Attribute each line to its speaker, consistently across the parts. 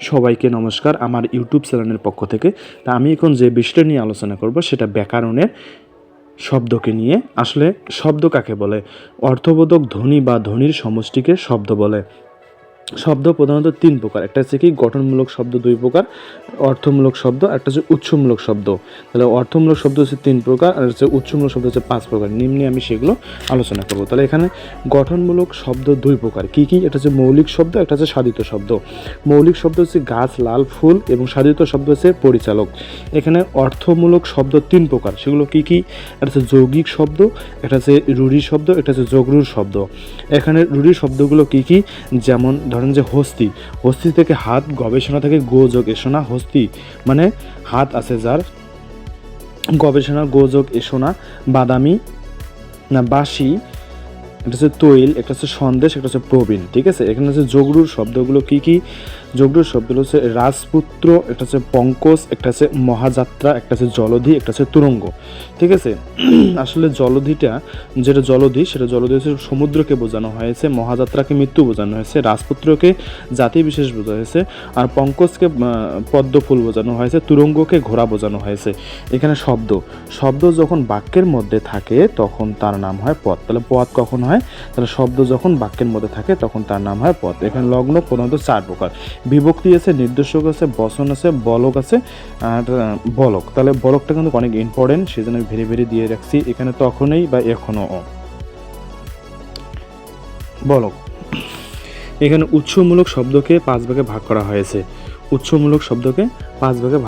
Speaker 1: সবাইকে নমস্কার আমার ইউটিউব চ্যানেলের পক্ষ থেকে। তা আমি এখন যে বিষয়টা নিয়ে আলোচনা করব সেটা ব্যাকরণের শব্দকে নিয়ে। আসলে শব্দ কাকে বলে? অর্থবোধক ধ্বনি বা ধ্বনির সমষ্টিকে শব্দ বলে। শব্দ প্রধানত তিন প্রকার, একটা হচ্ছে কি গঠনমূলক শব্দ দুই প্রকার, অর্থমূলক শব্দ, একটা হচ্ছে উৎসমূলক শব্দ। তাহলে অর্থমূলক শব্দ হচ্ছে তিন প্রকার আর হচ্ছে উৎসমূলক শব্দ হচ্ছে পাঁচ প্রকার। নিম্নে আমি সেগুলো আলোচনা করব। তাহলে এখানে গঠনমূলক শব্দ দুই প্রকার, কি কি? এটা হচ্ছে মৌলিক শব্দ, একটা হচ্ছে সাধিত শব্দ। মৌলিক শব্দ হচ্ছে গাছ, লাল ফুল, এবং সাধিত শব্দ হচ্ছে পরিচালক। এখানে অর্থমূলক শব্দ তিন প্রকার, সেগুলো কি কি? একটা হচ্ছে যৌগিক শব্দ, একটা হচ্ছে রূঢ়ি শব্দ, একটা হচ্ছে যোগরূঢ় শব্দ। এখানে রূঢ়ি শব্দগুলো কি কি? যেমন ধরেন যে হস্তি, হস্তি থেকে হাত, গবেষণা থেকে গোযোগ এসোনা। হস্তি মানে হাত আছে যার, গবেষণা গোযোগ এসোনা, বাদামি না বাসি, একটা হচ্ছে তৈল, একটা হচ্ছে সন্দেশ, একটা হচ্ছে প্রবীণ। ঠিক আছে, এখানে হচ্ছে যোগরূঢ় শব্দগুলো কি কি? যোগরূঢ় শব্দগুলো হচ্ছে রাজপুত্র, একটা হচ্ছে পঙ্কজ, একটা হচ্ছে মহাযাত্রা, একটা হচ্ছে জলধি, একটা হচ্ছে তুরঙ্গ। ঠিক আছে, আসলে জলধিটা যেটা জলধি, সেটা জলধি হচ্ছে সমুদ্রকে বোঝানো হয়েছে, মহাযাত্রাকে মৃত্যু বোঝানো হয়েছে, রাজপুত্রকে জাতি বিশেষ বোঝানো হয়েছে, আর পঙ্কজকে পদ্মফুল বোঝানো হয়েছে, তুরঙ্গকে ঘোড়া বোঝানো হয়েছে। এখানে শব্দ শব্দ যখন বাক্যের মধ্যে থাকে তখন তার নাম হয় পদ। তাহলে পদ কখন হয়? তাহলে শব্দ যখন বাক্যের মধ্যে থাকে তখন তার নাম হয় পদ। এখানে লগ্ন প্রধানত চার প্রকার, বিভক্তি আছে, নির্দেশক আছে, বচন আছে, বলক আছে, আর বলক। তাহলে বলকটা কিন্তু অনেক ইম্পর্টেন্ট, সেজন্য আমি ভেরি ভেরি দিয়ে রাখছি এখানে, তখনই বা এখনো বলক। এখানে উৎসমূলক শব্দকে পাঁচ ভাগে ভাগ করা হয়েছে। উৎসমূলক শব্দকে পাঁচ ভাগে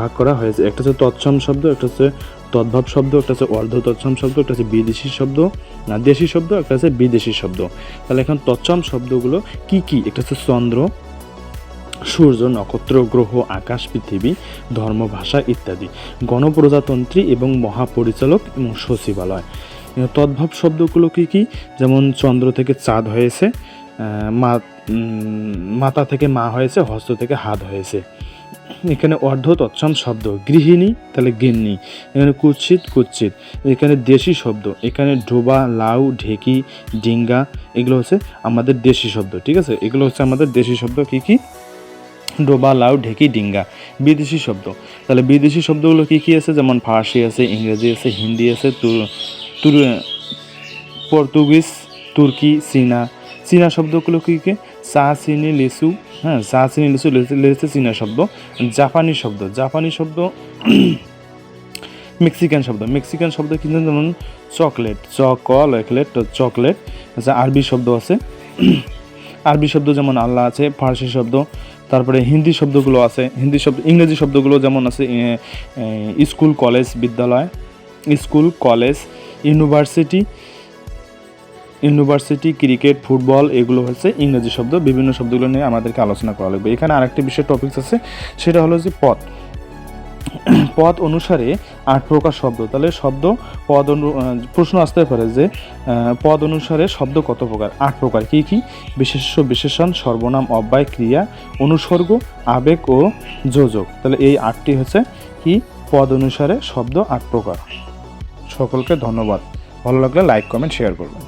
Speaker 1: ভাগ করা হয়েছে। একটা হচ্ছে তৎসম শব্দ, একটা হচ্ছে তদ্ভব শব্দ, একটা হচ্ছে অর্ধ তৎসম শব্দ, একটা হচ্ছে বিদেশি শব্দ না দেশি শব্দ, একটা হচ্ছে বিদেশি শব্দ। তাহলে এখন তৎসম শব্দগুলো কি কি? একটা হচ্ছে চন্দ্র, সূর্য, নক্ষত্র, গ্রহ, আকাশ, পৃথিবী, ধর্ম, ভাষা ইত্যাদি, গণপ্রজাতন্ত্রী এবং মহাপরিচালক এবং সচিবালয়। তদ্ভব শব্দগুলো কি কি? যেমন চন্দ্র থেকে চাঁদ হয়েছে, মাথা থেকে মা হয়েছে, হস্ত থেকে হাত হয়েছে। এখানে অর্ধ তৎসম শব্দ, গৃহিণী তাহলে গিন্নি, এখানে কুৎসিত কুৎসিত। এখানে দেশি শব্দ, এখানে ডোবা, লাউ, ঢেকি, ডিঙ্গা, এগুলো হচ্ছে আমাদের দেশি শব্দ। ঠিক আছে, এগুলো হচ্ছে আমাদের দেশি শব্দ। কি কি? ডোবা, লাউ, ঢেকি, ডিঙ্গা। বিদেশি শব্দ, তাহলে বিদেশি শব্দগুলো কি কি আছে? যেমন ফার্সি আছে, ইংরেজি আছে, হিন্দি আছে, পর্তুগিজ, তুর্কি, চীনা। চীনা শব্দগুলো কি কি? চা, চিনি, লিচু। হ্যাঁ, চা, চিনি, লিচু, লেচু চীনা শব্দ। জাপানি শব্দ, জাপানি শব্দ মেক্সিকান শব্দ, মেক্সিকান শব্দ কিন্তু যেমন চকলেট, চকলেট, চকলেট। আচ্ছা, আরবি শব্দ আছে, আরবি শব্দ যেমন আল্লাহ আছে, ফার্সি শব্দ। তারপরে হিন্দি শব্দগুলো আছে, হিন্দি শব্দ, ইংরেজি শব্দগুলো যেমন আছে স্কুল, কলেজ, বিদ্যালয়, school, college, university, cricket, football, এগুলো হচ্ছে ইংরেজি শব্দ। বিভিন্ন শব্দগুলো নিয়ে আমাদেরকে আলোচনা করা লাগবে। এখানে আরেকটি বিষয় টপিকস আছে, সেটা হলো যে পদ। পদ অনুসারে 8 প্রকার শব্দ। তাহলে শব্দ পদ প্রশ্ন আসতে পারে যে পদ অনুসারে শব্দ কত প্রকার? 8 প্রকার। কি কি? বিশেষ্য, বিশেষণ, সর্বনাম, অব্যয়, ক্রিয়া, অনুসর্গ, আবেগ ও যোজক। তাহলে এই 8টি হচ্ছে কি? পদ অনুসারে শব্দ 8 প্রকার। সকলকে ধন্যবাদ। ভালো লাগলে লাইক, কমেন্ট, শেয়ার করবেন।